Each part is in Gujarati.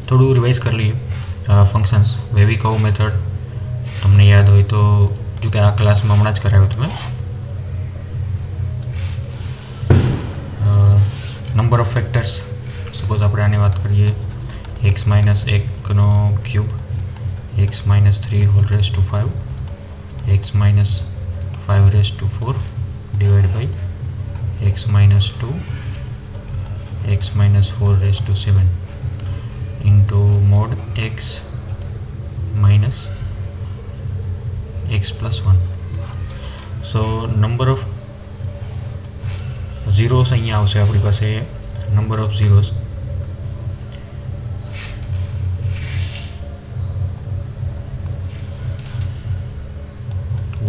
થોડું રિવાઇઝ કરી લઈએ ફંક્શન્સ. વેવી કર્વ મેથડ તમને યાદ હોય તો, જો કે આ ક્લાસમાં હમણાં જ કરાવ્યું તમે. નંબર ઓફ ફેક્ટર્સ, સપોઝ આપણે આની વાત કરીએ, x - 1નો cube, x - 3 whole raise to 5, x - 5 raise to 4 divide by x - 2, x - 4 raised to 7 into mod x minus x plus 1. So number of zeros અહીંયા આવશે આપણી પાસે. number of zeros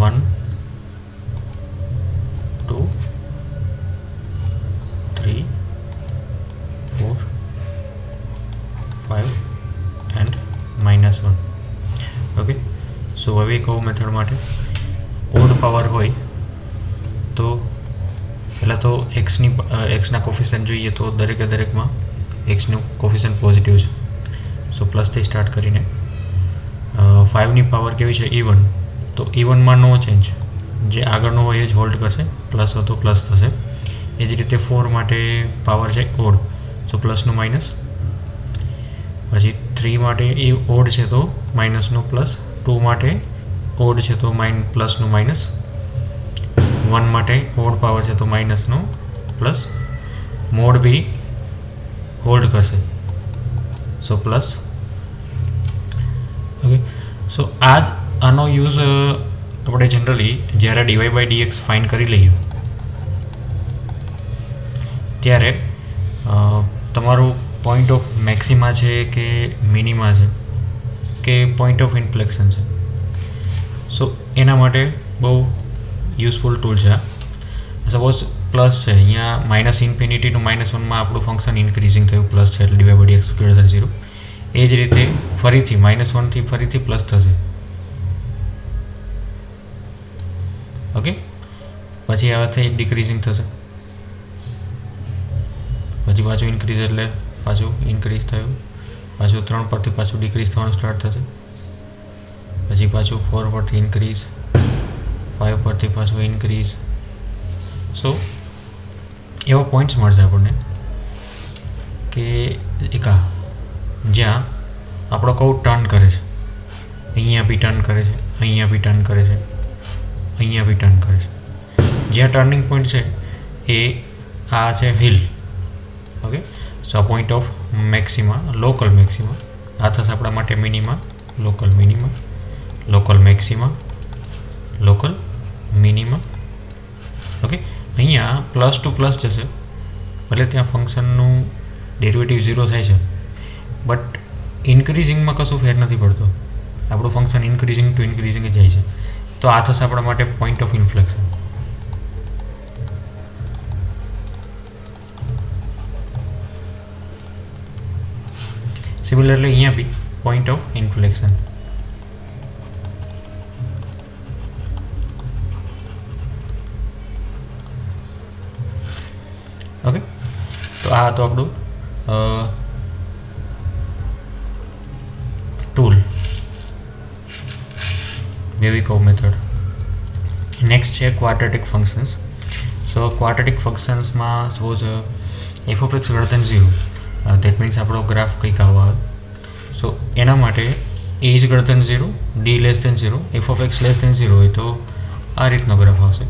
one, 2, 3, 4, 5 and -1. Okay. So wavy curve method માટે ઓડ પાવર હોય તો પહેલાં તો એક્સના કોફિશિયન્ટ જોઈએ તો દરેકમાં એક્સનું કોફિશિયન્ટ પોઝિટિવ છે. સો પ્લસથી સ્ટાર્ટ કરીને 5ની પાવર કેવી છે? ઇવન. તો ઇવનમાં નો ચેન્જ, જે આગળનો હોય એ જ હોલ્ડ કરશે, પ્લસ હતો પ્લસ થશે. એ જ રીતે 4 માટે પાવર છે ઓડ, સો પ્લસનું માઇનસ. પછી 3 માટે એ ઓડ છે તો માઇનસનું પ્લસ, 2 માટે ઓડ છે તો પ્લસનું માઇનસ, 1 માટે ઓડ પાવર છે તો માઇનસનું પ્લસ, મોડ બી હોલ્ડ કરશે, સો પ્લસ. ઓકે. સો આનો યુઝ આપણે જનરલી જ્યારે ડીવાય બાય ડીએક્સ ફાઇન્ડ કરી લઈએ ત્યારે તમારું પોઈન્ટ ઓફ મેક્સિમા છે કે મિનિમા છે કે પોઈન્ટ ઓફ ઇન્ફ્લેક્શન છે, સો એના માટે બહુ યુઝફુલ ટૂલ છે આ. સપોઝ પ્લસ છે, અહીંયા -∞ ટુ -1માં આપણું ફંક્શન ઇન્ક્રીઝિંગ થયું, પ્લસ છે એટલે D Y by D X greater than 0. એ જ રીતે ફરીથી -1થી ફરીથી પ્લસ થશે. ઓકે. પછી આવાથી ડિક્રીઝિંગ થશે, પછી પાછું ઇન્ક્રીઝ એટલે પાછું ઇન્ક્રીઝ થયું, પાછું 3 પરથી પાછું ડિક્રીઝ થવાનું સ્ટાર્ટ થશે, પછી પાછું 4 પરથી ઇન્ક્રીઝ, 5 પરથી પાછું ઇન્ક્રીઝ. સો એવા પોઈન્ટ્સ મળશે આપણને કે જ્યાં આપણો કર્વ ટર્ન કરે છે, અહીંયા બી ટર્ન કરે છે, અહીંયા બી ટર્ન કરે છે, અહીંયા બી ટર્ન કરે છે. જ્યાં ટર્નિંગ પોઈન્ટ છે એ આ છે હિલ. ઓકે. સો આ point of maxima, local maxima. આ થશે આપણા માટે minima, local minima, local maxima, local minima. Okay. અહીંયા પ્લસ ટુ પ્લસ જશે, ભલે ત્યાં ફંક્શનનું ડેરિવેટિવ 0 થાય છે, બટ ઇન્ક્રીઝિંગમાં કશું ફેર નથી પડતો. આપણું ફંક્શન ઇન્ક્રીઝિંગ ટુ ઇન્ક્રીઝિંગ જ જાય છે. તો આ થશે આપણા માટે પોઈન્ટ ઓફ ઇન્ફ્લેક્શન. સિમિલરલી અહીંયા B point of inflection. Okay. તો આ તો આપણું tool wavy curve method. Next છે ક્વાડ્રેટિક ફંક્શન્સ. સો ક્વાડ્રેટિક ફંક્શન્સમાં suppose f of x greater than 0, that means આપણો ગ્રાફ કંઈક આવો આવે. સો એના માટે a is greater than 0, d less than 0, f of x less than 0 હોય તો આ રીતનો ગ્રાફ આવશે.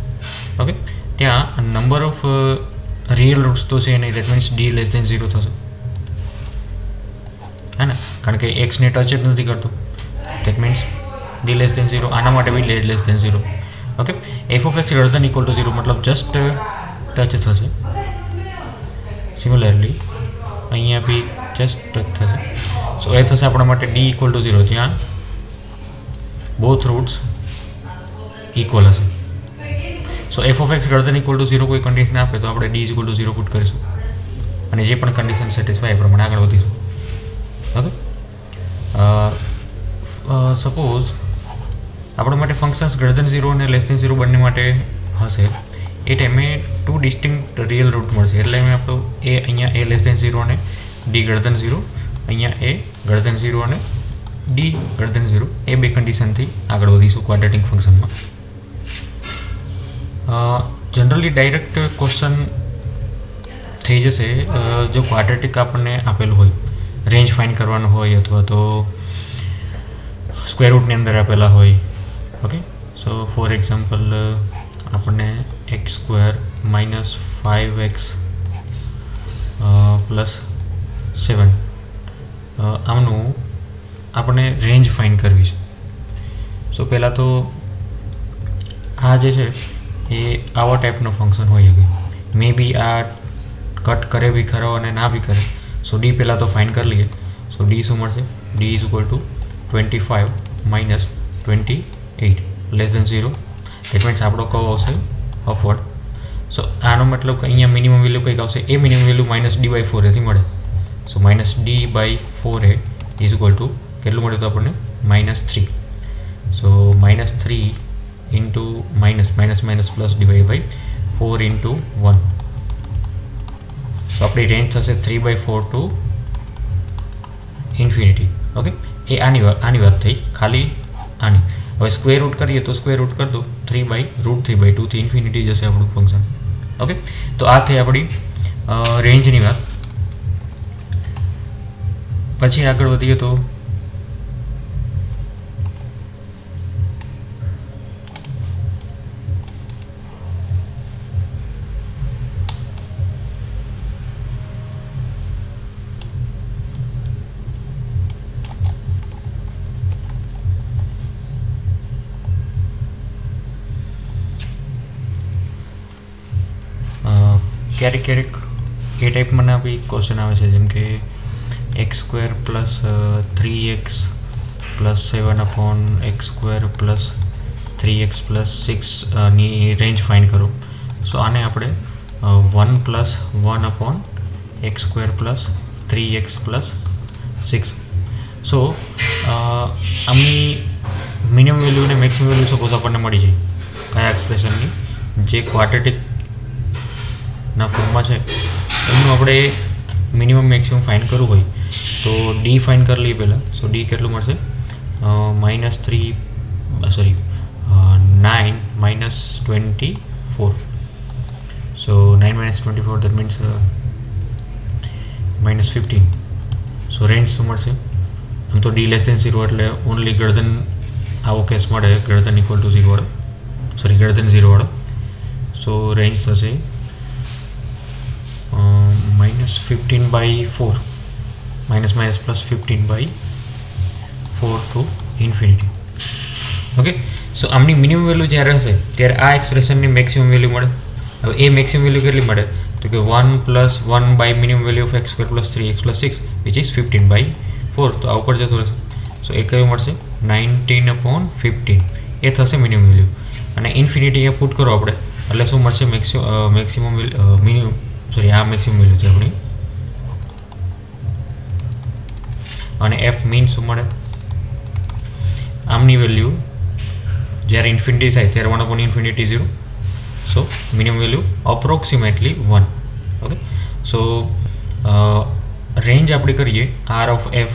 ઓકે. ત્યાં નંબર ઓફ રિયલ રૂટ્સ તો છે નહીં, that means d less than 0 થશે, હે ને, કારણ કે એક્સને ટચ જ નથી કરતું, that means d less than 0. આના માટે B less than 0. Okay. f of x greater than equal to 0 મતલબ જસ્ટ ટચ થશે. સિમિલરલી અહીંયા બી જસ્ટ ટચ થશે. સો એ થશે આપણા માટે d ઇક્વલ ટુ 0, જ્યાં બોથ રૂટ્સ ઇક્વલ હશે. So f of x greater than equal to 0 કોઈ કન્ડિશન આપે તો આપણે d is equal to 0 put કરીશું અને જે પણ કન્ડિશન સેટિસ્ફાય એ પ્રમાણે આગળ વધીશું. ઓકે. સપોઝ આપણા માટે ફંક્શન્સ ગ્રેટર ધેન 0 અને લેસ ધેન 0 બંને માટે હશે, એ ટાઈમે 2 ડિસ્ટિંક્ટ રિયલ રૂટ મળશે. એટલે મેં આપણું એ અહીંયા a લેસ ધેન 0 અને d ગ્રેટર ધેન 0 અહીંયા એ ગ્રેટર ધેન 0 અને ડી ગ્રેટર ધેન 0 એ બે કન્ડિશનથી આગળ વધીશું ક્વાડ્રેટિક ફંક્શનમાં. જનરલી ડાયરેક્ટ ક્વેશ્ચન થઈ જશે જો ક્વાડ્રેટિક આપણને આપેલું હોય, રેન્જ ફાઇન્ડ કરવાનું હોય અથવા તો સ્ક્વેર રૂટની અંદર આપેલા હોય. ઓકે, સો ફોર એક્ઝામ્પલ આપણને x² - 5x + 7 આમનું આપણે રેન્જ ફાઇન્ડ કરવી છે. સો પહેલાં તો આ જે છે એ આવા ટાઈપનો ફંક્શન હોય શકે. મે બી આ કટ કરે બી ખરો અને ના બી કરે. સો ડી પહેલાં તો ફાઇન્ડ કરી લઈએ. સો ડી શું મળશે? D is equal two 25 - 28 <0. That means આપણો કવ આવશે અપવર્ડ. સો આનો મતલબ કે અહીંયા મિનિમમ વેલ્યુ કંઈક આવશે. એ મિનિમમ વેલ્યુ -d/4 એથી મળે. સો -d/4 ઇઝ ઇક્વલ ટુ કેટલું મળ્યું તો આપણને -3. So -3 into minus plus divide by 4 into 1. So આપણી રેન્જ થશે 3/4 ટુ ઇન્ફિનિટી. ઓકે, એ આની વાત થઈ, ખાલી આની. હવે સ્ક્વેર રૂટ કરીએ તો સ્ક્વેર રૂટ કરી દો 3/√3/2 થી ઇન્ફિનિટી જશે આપણું ફંક્શન. ઓકે, તો આ થઈ આપણી રેન્જની વાત. પછી આગળ વધીએ તો ક્યારેક એ ટાઈપમાં બી ક્વેશ્ચન આવે છે, જેમ કે x² + 3x + 7/x² + 3x + 6 ની રેન્જ ફાઇન્ડ કરો. સો આને આપણે 1 + 1/x² + 3x + 6. સો આમની મિનિમમ વેલ્યુ અને મેક્સિમમ વેલ્યુ સપોઝ આપણને મળી જાય કયા એક્સપ્રેશનની જે ક્વાડ્રેટિક ના ફોર્મમાં છે, એમનું આપણે મિનિમમ મેક્સિમમ ફાઇન્ડ કરવું હોય તો ડી ફાઇન્ડ કરી લઈએ પહેલાં. સો ડી કેટલું મળશે? -9 - 24. સો 9 - 24 દેટ મીન્સ -15. સો રેન્જ શું મળશે? આમ તો ડી <0 એટલે ઓનલી ગ્રેટર ધેન આવો કેસ મળે, ગ્રેટર ધેન ઇક્વલ ટુ 0 વાળો, ગ્રેટર ધેન 0 વાળો. સો રેન્જ થશે -15/4 -+15/4 ટુ ઇન્ફિનિટી. ઓકે, સો આમની મિનિમમ વેલ્યુ જ્યારે હશે ત્યારે આ એક્સપ્રેશનની મેક્સિમમ વેલ્યુ મળે. હવે એ મેક્સિમમ વેલ્યુ કેટલી મળે તો કે 1 + 1 by minimum value of x² + 3x + 6 which is 15/4. તો આ ઉપર જતું રહેશે. સો એ કયું મળશે? 19/15 એ થશે મિનિમમ વેલ્યુ. અને ઇન્ફિનિટી એ પુટ કરો આપણે એટલે શું મળશે? મેક્સિમમ મિનિમમ આ મેક્સિમમ વેલ્યુ છે આપણી. અને એફ મીન શું મળે? આમની વેલ્યુ જ્યારે ઇન્ફિનિટી થાય ત્યારે 1/∞0. સો મિનિમમ વેલ્યુ અપ્રોક્સિમેટલી 1. ઓકે, સો રેન્જ આપણે કરીએ R(f),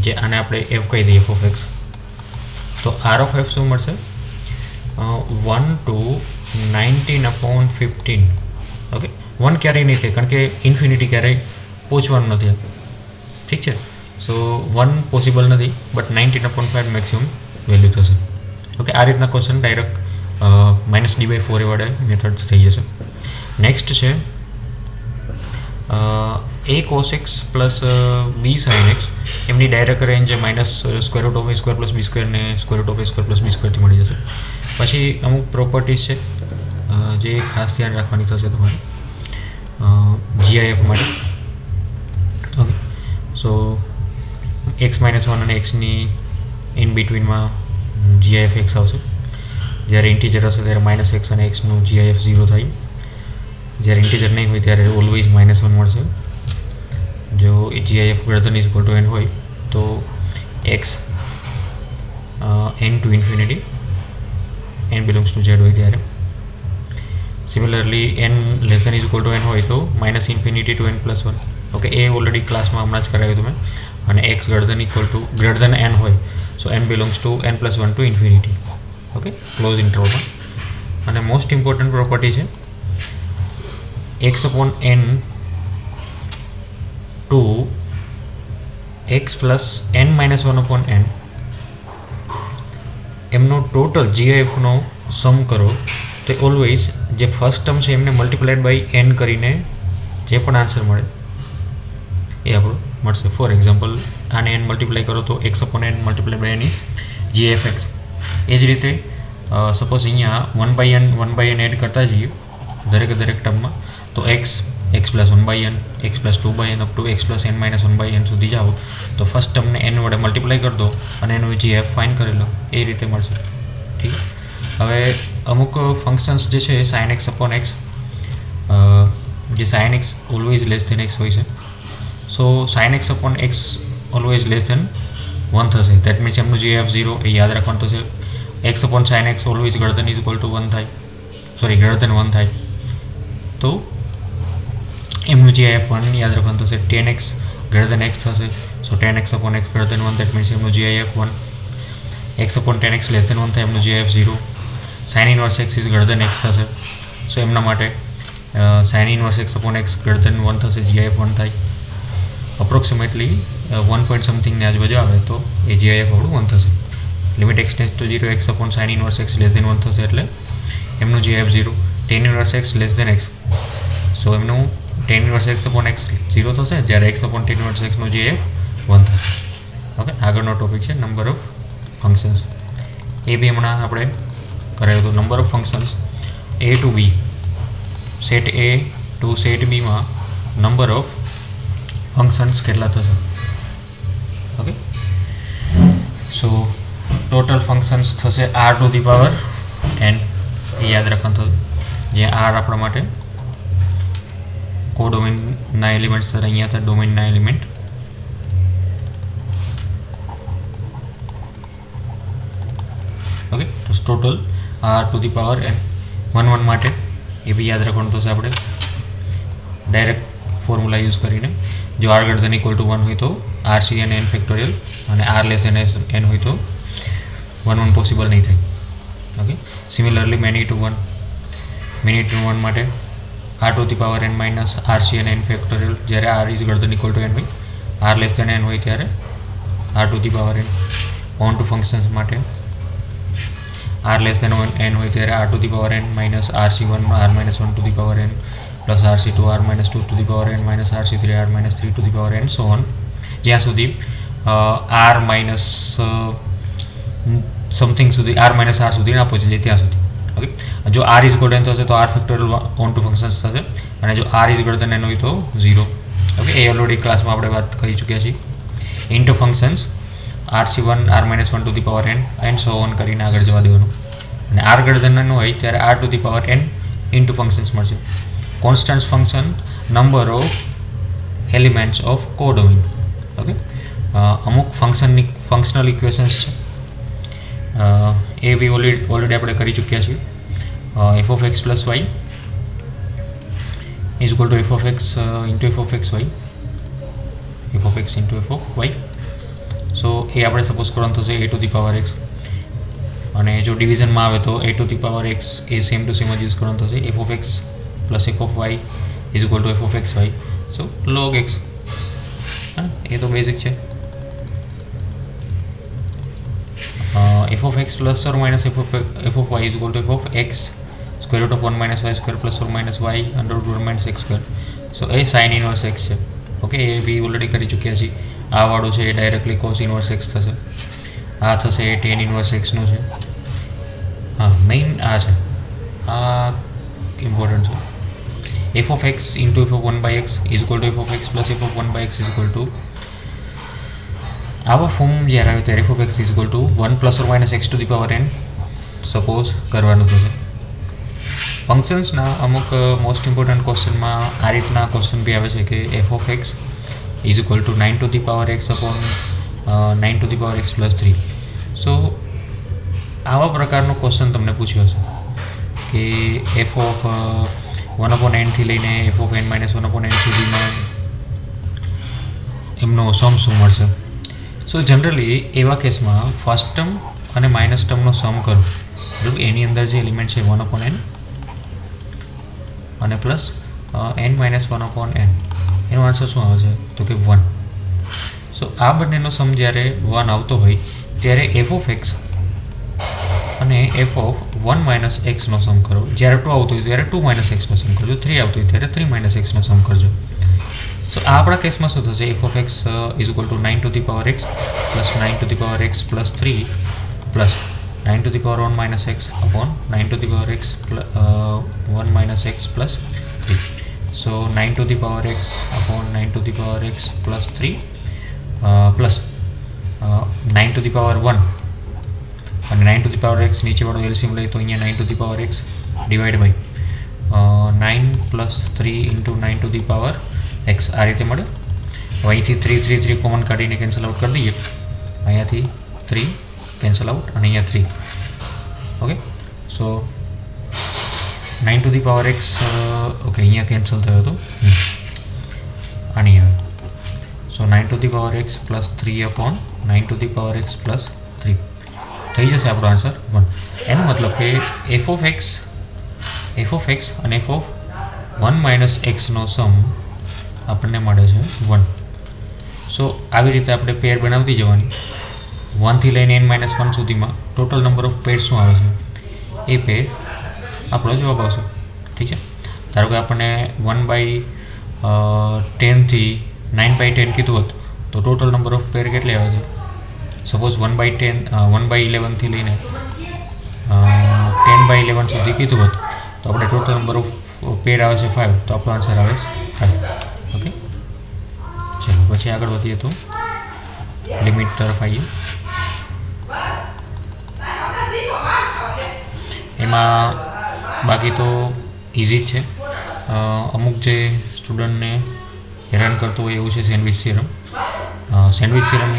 જે આને આપણે f કહી દઈએ, f(x). તો R(f) શું મળશે? 1 to 19/15. ઓકે, 1 ક્યારેય નહીં થાય કારણ કે ઇન્ફિનિટી ક્યારેય પહોંચવાનું નથી. ઠીક છે, સો 1 પોસિબલ નથી, બટ 19/5 મેક્સિમમ વેલ્યુ થશે. ઓકે, આ રીતના ક્વેશ્ચન ડાયરેક્ટ -d/4 વડે મેથડ થઈ જશે. નેક્સ્ટ છે a cos x + b sin x. એમની ડાયરેક્ટ રેન્જ -√a² + b² ને √a² + b² થી મળી જશે. પછી અમુક પ્રોપર્ટીઝ છે જે ખાસ ધ્યાન રાખવાની થશે તમારે GIF માટે. ઓકે, સો x - 1 અને xની ઇન બિટવીનમાં GIF x આવશે. જ્યારે ઇન્ટીજર હશે ત્યારે -x અને xનું GIF 0 થાય. જ્યારે ઇન્ટીજર નહીં હોય ત્યારે ઓલવેઝ -1 મળશે. જો GIF > n હોય તો x n to infinity, n belongs to z હોય ત્યારે. Similarly n less than is equal to n હોય તો minus infinity to n plus one. Okay, એ ઓલરેડી ક્લાસમાં હમણાં જ કરાવ્યું તમે. અને x ગ્રેટર દેન n હોય so n belongs to n plus one to infinity. Okay, close ઇન્ટરવલમાં. અને મોસ્ટ ઇમ્પોર્ટન્ટ પ્રોપર્ટી છે x upon n to x plus n minus one upon n એમનો ટોટલ GIFનો સમ કરો તો ઓલવેઝ જે ફર્સ્ટ ટર્મ છે એમને મલ્ટીપ્લાઇડ બાય n કરીને જે પણ આન્સર મળે એ આપણું મળશે. ફોર એક્ઝામ્પલ આને n મલ્ટીપ્લાય કરો તો x upon n multiplied by n is GIFx. એ જ રીતે સપોઝ અહીંયા 1/n એડ કરતા જઈએ દરેક ટર્મમાં તો x plus 1/n, x plus 2/n up to x plus n minus 1/n સુધી જાઓ તો ફર્સ્ટ ટર્મને n વડે મલ્ટીપ્લાય કરી દો અને એનું GIF ફાઇન કરી લો, એ રીતે મળશે. ઠીક. હવે અમુક ફંક્શન્સ જે છે sin x અપોન x, જે sin x always less than x હોય છે, so sin x upon x always less than 1 થશે. દેટ મીન્સ એમનું GIF 0 એ યાદ રાખવાનું થશે. x upon sin x always greater than is equal to 1 થાય, ગ્રેટર દેન 1 થાય તો એમનું GIF 1 યાદ રાખવાનું થશે. tan x greater than x થશે so tan x upon x greater than 1, that means એમનું GIF 1. x upon tan x less than 1 થાય એમનું GIF 0. sin inverse x is greater than x થશે સો એમના માટે sin inverse x upon x greater than 1 થશે, GIF 1 થાય. અપ્રોક્સિમેટલી 1 પોઈન્ટ સમથિંગની આજુબાજુ આવે તો એ GIF આપણું 1 થશે. Limit x tends to 0 x upon sin inverse x less than 1 થશે એટલે એમનું GIF 0. tan inverse x less than x so એમનું tan inverse x upon x 0 થશે, જ્યારે x upon tan inverse x નું GIF 1 થશે. ઓકે, આગળનો ટોપિક છે નંબર ઓફ ફંક્શન્સ. એ બી હમણાં આપણે કરાયું હતું. Number of functions a to b, set a to set બીમાં number of functions કેટલા થશે? ઓકે, સો ટોટલ ફંક્શન્સ થશે r to the power n. એ યાદ રાખવાનું થશે, જ્યાં r આપણા માટે કોડોમેનના એલિમેન્ટ્સ થશે, અહીંયા હતા ડોમેનના એલિમેન્ટ. ઓકે, તો total r to the power n 1 માટે એ બી યાદ રાખવાનું થશે આપણે ડાયરેક્ટ ફોર્મ્યુલા યુઝ કરીને. જો r greater than equal to 1 હોય તો RCn n ફેક્ટોરિયલ અને r લેસ દેન n હોય તો 1 પોસિબલ નહીં થાય. ઓકે, સિમિલરલી મેની ટુ 1 માટે r to the power n minus RCn n factorial, જ્યારે r is greater than equal to n હોય, r લેસ દેન n હોય ત્યારે r to the power n. On two functions માટે r લેસ દેન n હોય ત્યારે r to the power n minus RC1 r minus 1 two the power n plus RC2 r minus 2 two the power n minus RC3 r minus 3 two the power n so on, જ્યાં સુધી r માઇનસ સમથિંગ સુધી r માઇનસ r સુધી ના પહોંચી જાય ત્યાં સુધી. ઓકે, જો r ઇઝ ગ્રેટર થશે તો r factorial on two functions થશે, અને જો r ઇઝ ગ્રેટર n હોય તો 0. ઓકે, એ ઓલરેડી ક્લાસમાં આપણે વાત કરી ચૂક્યા છીએ. Into functions RC1 r minus 1 two the power n and so on કરીને આગળ જવા દેવાનું. અને r ગ્રેટર દેન n હોય ત્યારે r to the power n into functions મળશે. Constant function number of elements of codomain. Okay, અમુક ફંક્શનલ ઇક્વેશન્સ છે એ બી ઓલરેડી આપણે કરી ચૂક્યા છીએ. f of x plus y is equal to f of x into f of x y, f of x into f of y. So એ આપણે સપોઝ કરવાનું થશે a to the power x, અને જો ડિવિઝનમાં આવે તો a to the power x એ સેમ ટુ સેમ જ યુઝ કરવાનું થશે. f of x plus f of y is equal to f of x y, so log x. હા, એ તો બેઝિક છે. f of x plus or minus f of y is equal to f of x square root of 1 minus y square plus or minus y under root 1 minus x square. So A sin inverse x છે. ઓકે, એ બી ઓલરેડી કરી ચૂક્યા છીએ. આ વાળું છે એ ડાયરેક્ટલી cos inverse x થશે. આ થશે એ tan inverse x નું છે. હા, મેઇન આ છે, આ ઇમ્પોર્ટન્ટ છે. f of x into f of 1 by x is equal to f of x plus f of 1 by x is equal to, આવા ફોર્મ જ્યારે આવે ત્યારે f of x is equal to 1 plus or minus x to the power n suppose કરવાનું થશે. ફંક્શન્સના અમુક મોસ્ટ ઇમ્પોર્ટન્ટ ક્વેશ્ચનમાં આ રીતના ક્વેશ્ચન બી આવે છે કે f of x is equal to 9 to the power x upon 9 to the power x plus 3. સો આવા પ્રકારનો ક્વેશ્ચન તમને પૂછ્યો હશે કે એફ ઓફ 1/n થી લઈને એફ ઓફ n - 1/n સુધીમાં એમનો સમ શું મળશે. સો જનરલી એવા કેસમાં ફર્સ્ટ ટર્મ અને માઇનસ ટર્મનો સમ કરો, બરાબર. એની અંદર જે એલિમેન્ટ છે 1/n અને પ્લસ n - 1/n, એનો આન્સર શું આવે છે તો કે 1. સો આ બંનેનો સમ જ્યારે 1 આવતો હોય ત્યારે એફ ઓફ એક્સ અને એફ ઓફ 1 - એક્સનો સમ કરો. જ્યારે 2 આવતો હોય ત્યારે 2 - એક્સનો સમ કરજો. 3 આવતો હોય ત્યારે 3 - એક્સનો સમ કરજો. સો આ આપણા કેસમાં શું થશે, F of x is equal two 9x plus 9x plus 3 plus 9 - x upon 9x 1 - x plus 3. So 9x upon 9x plus 3 plus 9 અને 9x નીચેવાળો એલસીએમ લઈએ તો અહીંયા 9x divide by 9 plus 3 into 9x આ રીતે મળે. હવે અહીંથી 3 કોમન કાઢીને કેન્સલ આઉટ કરી દઈએ. અહીંયાથી 3 કેન્સલ આઉટ અને અહીંયા 3. ઓકે, સો 9x ઓકે અહીંયા કેન્સલ થયો હતો આની હવે. સો 9x plus 3 upon 9x plus 3 થઈ જશે આપણો આન્સર 1. એનો મતલબ કે એફ ઓફ એક્સ અને એફ ઓફ 1 - એક્સનો સમ આપણને મળે છે 1. સો આવી રીતે આપણે પેર બનાવતી જવાની. 1 થી લઈને n - 1 સુધીમાં ટોટલ નંબર ઓફ પેર શું આવે છે એ પેર આપણો જવાબ આવશે. ઠીક છે. ધારો કે આપણને 1/10 થી 9/10 કીધું હોત તો ટોટલ નંબર ઓફ પેર કેટલી આવે છે. સપોઝ 1/11 થી લઈને 10/11 સુધી કીધું હોત તો આપણે ટોટલ નંબર ઓફ પેર આવે છે 5, તો આપણો આન્સર આવે છે 5. ઓકે, ચલો પછી આગળ વધીએ તો લિમિટ તરફ આવીએ. એમાં બાકી તો ઇઝી જ છે. અમુક જે સ્ટુડન્ટને હેરાન કરતો હોય એવું છે sandwich theorem. Sandwich theorem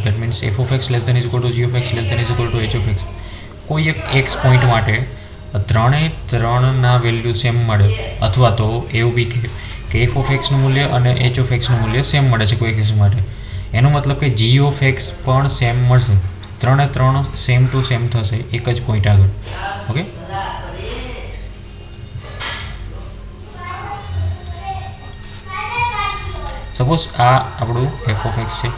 that means f of x less than is equal to g of x less than is equal to h of x. કોઈ એક એક્સ પોઈન્ટ માટે ત્રણના વેલ્યુ સેમ મળે, અથવા તો એવું બી કે એફ ઓફ એક્સનું મૂલ્ય અને એચ ઓફ એક્સનું મૂલ્ય સેમ મળે છે કોઈ કેસ માટે. એનો મતલબ કે જી ઓફ એક્સ પણ સેમ મળશે. 3 સેમ ટુ સેમ થશે એક જ પોઈન્ટ આગળ. ઓકે, સપોઝ આ આપણું એફ ઓફ એક્સ છે,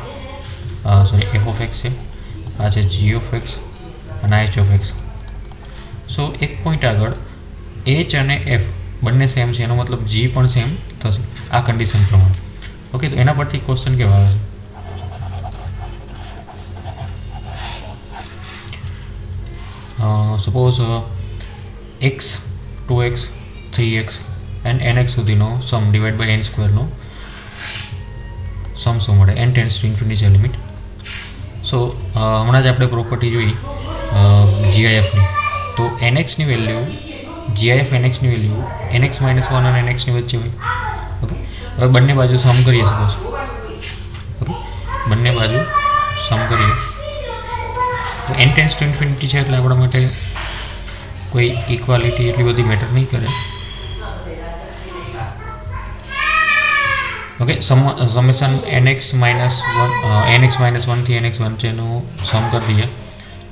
એફ ઓફ એક્સ છે, આ છે જી ઓફ એક્સ અને આ એચ ઓફ એક્સ. સો એક પોઈન્ટ આગળ એચ અને એફ બંને સેમ છે, એનો મતલબ જી પણ સેમ થશે આ કન્ડિશન પ્રમાણે. ઓકે, તો એના પરથી ક્વેશ્ચન કેવા આવે છે. Suppose x 2x 3x and nx સુધીનો સમ ડિવાઈડ બાય n સ્ક્વેરનો સમ શું મળે. n ટેન્ડ્સ ટુ ઇન્ફિનિટી છે લિમિટ. સો હમણાં જ આપણે પ્રોપર્ટી જોઈ જીઆઈએફની. તો nxની વેલ્યુ જીઆઈએફ nxની વેલ્યુ nx - 1 અને nxની વચ્ચે હોય. ઓકે, હવે બંને બાજુ સમ કરીએ સપોઝ. ઓકે, બંને બાજુ સમ કરીએ તો n ટેન્ડ્સ ટુ ઇન્ફિનિટી છે એટલે આપણા માટે કોઈ ઇક્વાલિટી એટલી બધી મેટર નહીં કરે. ઓકે, સમેશન nx - 1 થી nx વચ્ચેનું સમ કરી દઈએ.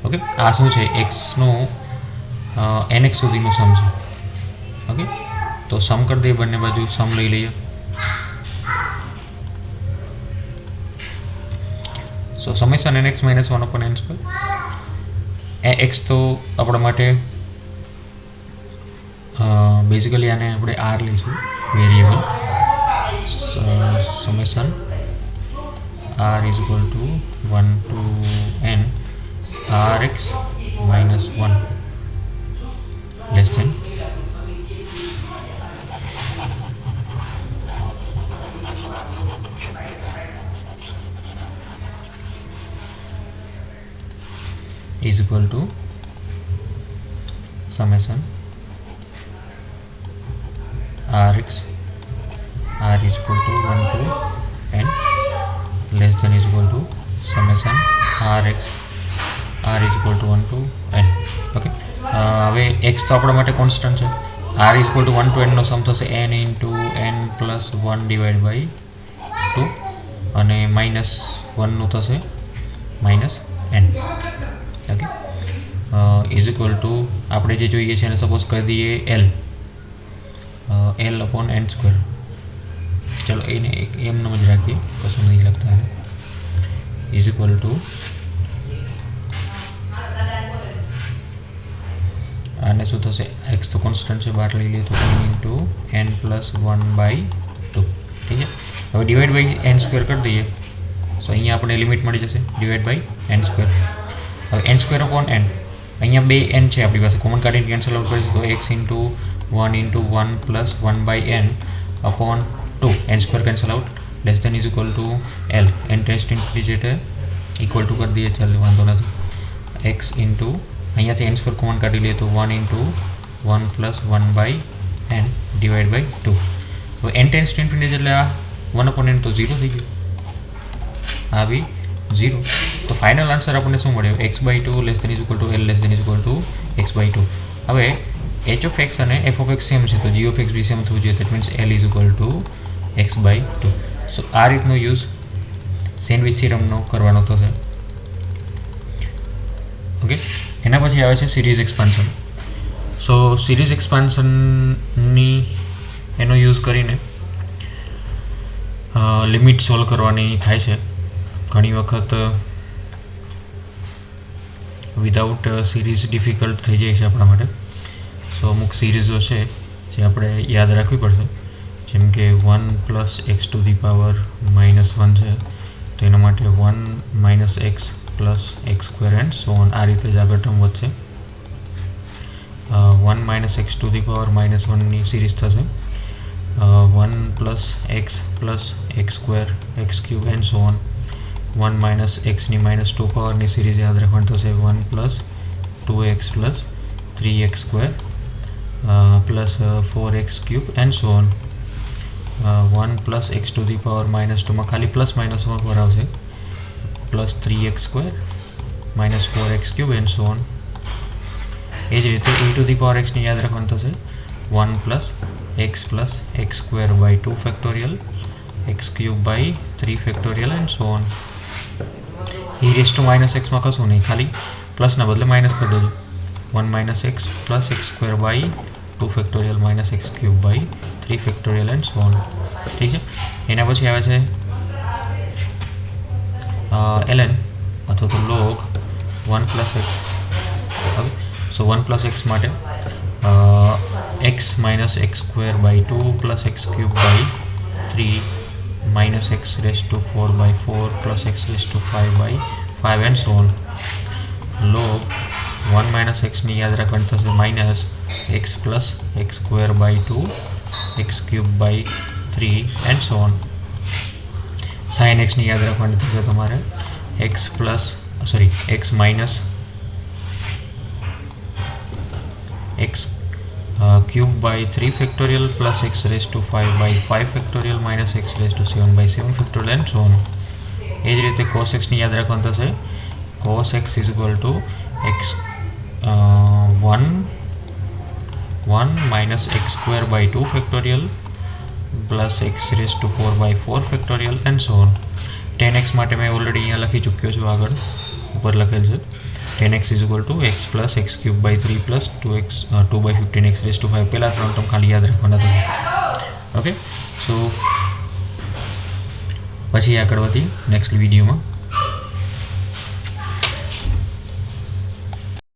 ઓકે, આ શું છે એક્સનું nx સુધીનું સમ છે. ઓકે, તો સમ કરી દઈએ, બંને બાજુ સમ લઈ લઈએ. સો સમેશન nx - 1/n સ્ક્વેર. એક્સ તો આપણા માટે બેઝિકલી આને આપણે આર લઈશું variable. Summation r is equal to 1 to n rx minus 1 less than is equal to summation rx r is equal to 1 to n less than is equal to summation rx r is equal to 1 to n. Okay, હવે એક્સ તો આપણા માટે કોન્સ્ટન્ટ છે. R is equal to 1 to n નો સમ થશે n into n plus 1 divide by 2 અને માઇનસ 1નું થશે minus n. Okay, is equal to આપણે જે જોઈએ છે એને સપોઝ કરી દઈએ l અપોન n સ્ક્વેર. ચલો એને એક એમનો જ રાખીએ, કશું નહીં લખતા. ઇઝ ઇક્વલ ટુ આને શું થશે, એક્સ તો કોન્સ્ટન્ટ છે બહાર લઈ લઈએ તો n into n plus 1 by 2. ઠીક છે. હવે ડિવાઈડ બાય n સ્ક્વેર કરી દઈએ તો અહીંયા આપણે લિમિટ મળી જશે ડિવાઈડ બાય n સ્ક્વેર. હવે n સ્ક્વેર અપોન n, અહીંયા બે n છે આપણી પાસે, કોમન કાઢીને કેન્સલ આઉટ કરીશું તો x into 1 plus 1 by n upon 2, n square cancel out, less than is equal to l, n tends to infinity equal to કરી દઈએ, ચાલો વાંધો નથી. x ઇન્ટુ અહીંયાથી n સ્ક્વેર કોમન કાઢી લઈએ તો 1 into 1 plus 1 by n divide by 2. હવે n ટેન્સ ટુ ઇન્ફિનિટી એટલે આ 1 અપોન n તો 0 થઈ ગયું, આ બી 0. તો ફાઇનલ આન્સર આપણને શું મળ્યો, x by 2 less than is equal to l less than is equal to x by 2. હવે h ઓફ x અને f ઓફ x સેમ છે તો g of x be same થવું જોઈએ, that means l is equal to x by 2. So આ રીતનો યુઝ સેન્ડવિચ થિયરમનો કરવાનો થશે. ઓકે, એના પછી આવે છે સિરીઝ એક્સપાન્શન. સો સિરીઝ એક્સપાન્શનની એનો યુઝ કરીને લિમિટ સોલ્વ કરવાની થાય છે. ઘણી વખત વિધાઉટ સિરીઝ ડિફિકલ્ટ થઈ જાય છે આપણા માટે. સો અમુક સિરીઝો છે જે આપણે યાદ રાખવી પડશે, જેમ કે 1 plus x to the power minus 1 છે તો એના માટે 1 minus x plus x square and so on, આ રીતે જ આગળ ટર્મ વધશે. 1 minus x to the power minus 1ની સિરીઝ થશે 1 plus x square x cube and so on. 1 minus એક્સની માઇનસ 2 પાવરની સિરીઝ યાદ રાખવાની થશે 1 plus 2x plus 3x square plus 4x cube and so on. 1 plus x to the power minus 2માં ખાલી પ્લસ માઇનસ 1 પર આવશે plus 3x square minus 4x cube and so on. એ જ રીતે ઇન્ટુ ધી પાવર એક્સની યાદ રાખવાનું થશે 1 plus x square by 2 factorial x cube by 3 factorial and so on. e raise to minus એક્સમાં કશું નહીં, ખાલી પ્લસના બદલે માઇનસ કરી દેજો. 1 minus x plus x square by 2 factorial minus x cube by 3 factorial and so on. ઠીક છે. એના પછી આવે છે ln અથવા તો log 1 plus x. Okay, so 1 plus x માટે x minus x square by 2 plus x cube by 3 minus x raise to 4 by 4 plus x raise to 5 by 5 and so on. log 1 minus એક્સની યાદ રાખવાની થશે minus x plus x square by 2 x cube by 3 and so on. Sine એક્સની યાદ રાખવાની થશે તમારે x minus x cube by 3 factorial plus x raise to 5 by 5 factorial minus x raise to 7 by 7 factorial and so on. એ જ રીતે કોસ એક્સની યાદ રાખવાનું થશે cos x is equal to x 1 minus x square by 2 factorial plus x raise to 4 by 4 factorial and so on. 10x માટે મેં ઓલરેડી અહીંયા લખી ચૂક્યો છું, આગળ ઉપર લખેલ છે 10x is equal to x plus x cube by 3 plus 2 by 15 x raise to 5. પહેલાં 3 ટર્મ ખાલી યાદ રાખવાના થશે. ઓકે, સો પછી આગળ વધી નેક્સ્ટ વિડીયોમાં.